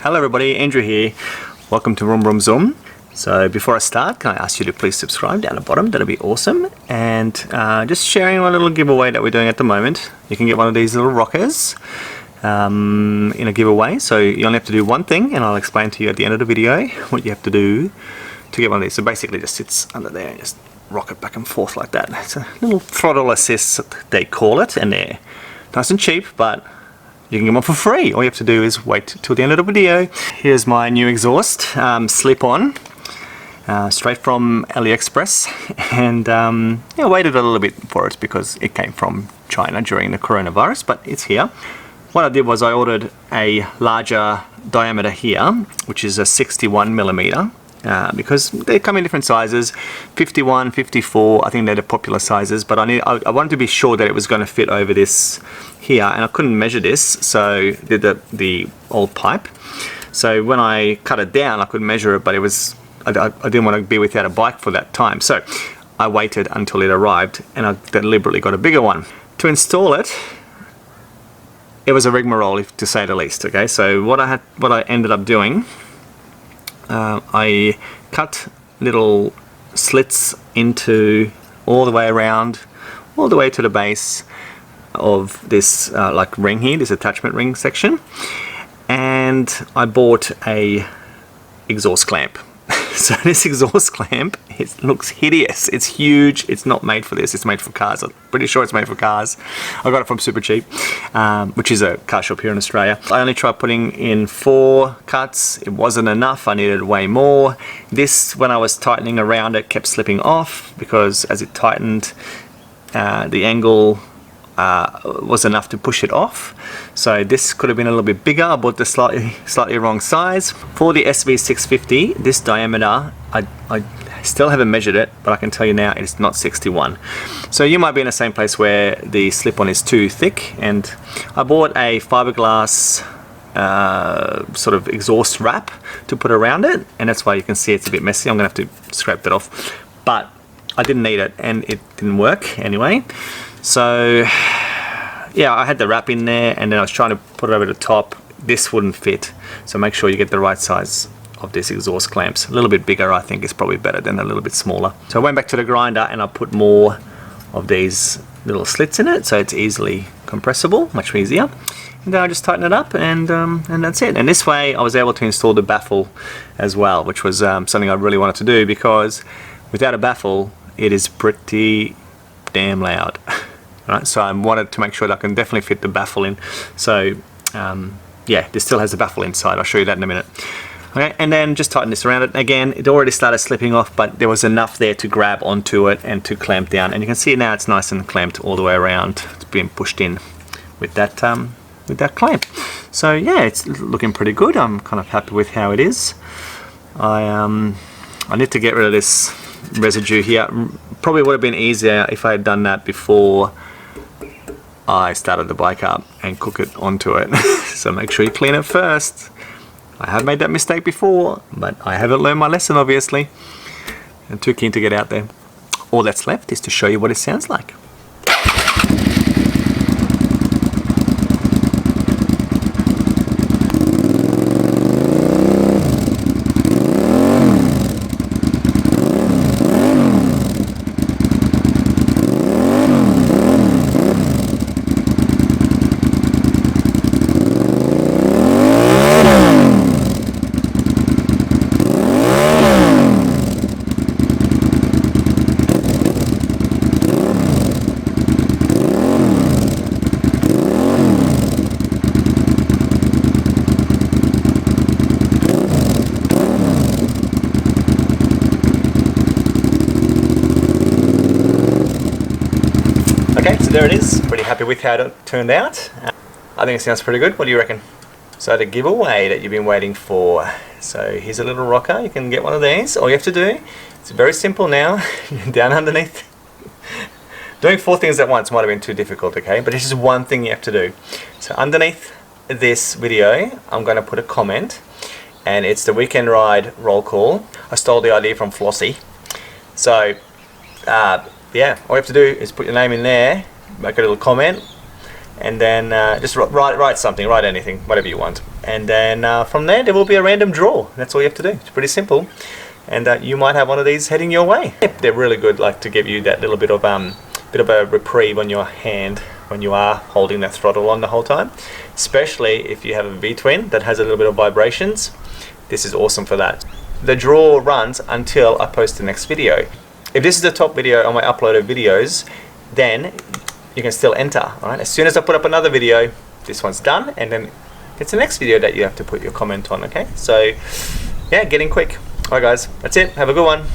Hello everybody, Andrew here. Welcome to Vroom Vroom Zoom. So before I start, can I ask you to please subscribe down the bottom? That'll be awesome. And just sharing a little giveaway that we're doing at the moment. You can get one of these little rockers in a giveaway. So you only have to do one thing, and I'll explain to you at the end of the video what you have to do to get one of these. So basically it just sits under there and just rock it back and forth like that. It's a little throttle assist, they call it, and they're nice and cheap, but you can get one for free. All you have to do is wait till the end of the video. Here's my new exhaust, slip-on, straight from AliExpress, and I waited a little bit for it because it came from China during the coronavirus, but it's here. What I did was I ordered a larger diameter here, which is a 61mm, because they come in different sizes, 51, 54, I think they're the popular sizes, but I wanted to be sure that it was going to fit over this here, and I couldn't measure this, so did the old pipe. So when I cut it down, I could measure it, but it was I didn't want to be without a bike for that time, so I waited until it arrived, and I deliberately got a bigger one. To install it, it was a rigmarole, to say the least. Okay, so what I ended up doing, I cut little slits into all the way around, all the way to the base of this like ring here, this attachment ring section, and I bought a exhaust clamp. So this exhaust clamp, it looks hideous. It's huge. It's not made for this. It's made for cars. I'm pretty sure it's made for cars. I got it from Super Cheap, which is a car shop here in Australia. I only tried putting in 4 cuts. It wasn't enough. I needed way more. This, when I was tightening around it, kept slipping off because as it tightened, the angle was enough to push it off. So this could have been a little bit bigger. I bought the slightly wrong size. For the SV650, this diameter, I still haven't measured it, but I can tell you now it's not 61. So you might be in the same place where the slip-on is too thick, and I bought a fiberglass sort of exhaust wrap to put around it, and that's why you can see it's a bit messy. I'm gonna have to scrape that off, but I didn't need it, and it didn't work anyway. So yeah, I had the wrap in there, and then I was trying to put it over the top. This wouldn't fit, so make sure you get the right size of this exhaust clamps. A little bit bigger, I think, is probably better than a little bit smaller. So I went back to the grinder and I put more of these little slits in it, so it's easily compressible, much easier. And then I just tighten it up, and that's it. And this way I was able to install the baffle as well, which was something I really wanted to do, because without a baffle it is pretty damn loud. Right, so I wanted to make sure that I can definitely fit the baffle in. So yeah, this still has the baffle inside. I'll show you that in a minute. Okay, and then just tighten this around it. Again, it already started slipping off, but there was enough there to grab onto it and to clamp down. And you can see now it's nice and clamped all the way around. It's being pushed in with that clamp. So yeah, it's looking pretty good. I'm kind of happy with how it is. I need to get rid of this residue here. Probably would have been easier if I had done that before I started the bike up and cook it onto it. So make sure you clean it first. I have made that mistake before, but I haven't learned my lesson, obviously. I'm too keen to get out there. All that's left is to show you what it sounds like. Okay, so there it is. Pretty happy with how it turned out. I think it sounds pretty good. What do you reckon? So the giveaway that you've been waiting for. So here's a little rocker. You can get one of these. All you have to do, it's very simple now. Down underneath. Doing 4 things at once might have been too difficult, okay? But it's just one thing you have to do. So underneath this video, I'm going to put a comment, and it's the weekend ride roll call. I stole the idea from Flossie. So yeah, all you have to do is put your name in there, make a little comment, and then just write something, write anything, whatever you want, and then from there will be a random draw. That's all you have to do. It's pretty simple, and you might have one of these heading your way. They're really good, like to give you that little bit of a reprieve on your hand when you are holding that throttle on the whole time, especially if you have a V-twin that has a little bit of vibrations. This is awesome for that. The draw runs until I post the next video. If this is the top video on my uploaded videos, then you can still enter. All right? As soon as I put up another video, this one's done, and then it's the next video that you have to put your comment on. Okay, so yeah, getting quick. All right guys, that's it. Have a good one.